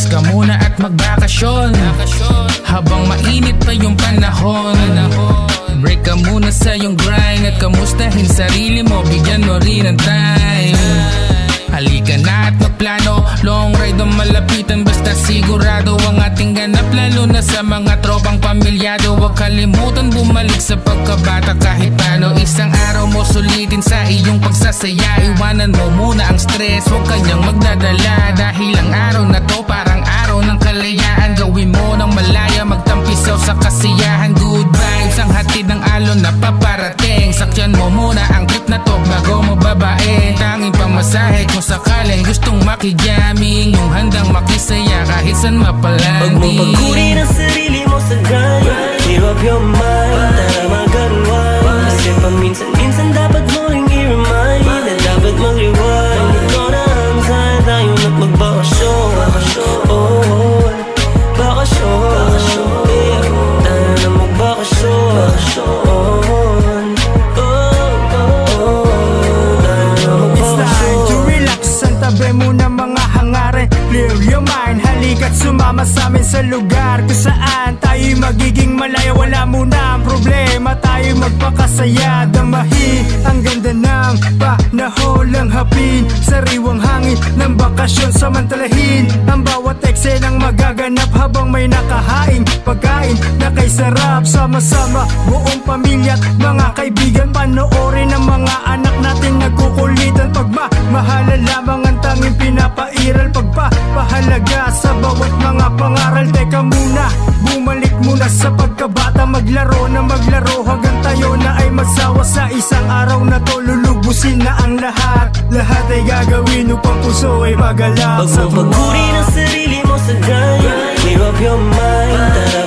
Relax ka muna at magbakasyon habang mainit pa yung panahon. Break ka muna sa iyong grind at kamustahin sarili mo, bigyan mo rin ng time. Halika na at magplano, long ride o malapitan, basta sigurado ang ating ganap, lalo na sa mga tropang pamilyado. Huwag kalimutan bumalik sa pagkabata kahit paano. Isang araw mo sulitin sa iyong pagsasaya, iwanan mo muna ang stress, huwag kanyang magdadala. Dahil ang araw na to parang araw ng kalayaan, gawin mo ng malaya, magtampisaw sa kasiyahan. Good vibes ang hatid ng alon na paparating, sakyan mo muna ang trip na to bago mo babae. Tanging pamasahe kung sakaling gustong makijamming, yung handang makisaya kahit saan mapalandi. Huwag mong pagkurin ang sarili mo sa grind, clear up your mind, tara mag-unwind. Kasi paminsan-minsan dapat mo ring i-remind na dapat mag-rewind. Ikaw na ang time, tayo na't magbakasyon. Oh, bakasyon, tayo na magbakasyon. Tabi mo na mga hangarin, clear your mind. Halika't sumama sa amin sa lugar kung saan tayo'y magiging malaya. Wala muna ang problema, tayo'y magpakasaya. Damahin ang ganda ng panahon lang, hapin sariwang hangin ng bakasyon. Samantalahin ang bawat eksenang magaganap habang may nakahaing pagkain na kay sarap. Sama-sama buong pamilya at mga kaibigan, panoorin ang mga anak natin nagkukulitan. Pagmamahalan lamang ang tanging pinapairal, pagpapahalaga sa bawat mga pangaral. Teka muna, bumalik muna sa pagkabata, maglaro na maglaro hanggang tayo na ay magsawa. Sa isang araw na to lulubusin na ang lahat, lahat ay gagawin upang puso ay magalaw. Huwag mong pagkurin ang sarili mo sa grind, clear up your mind, tara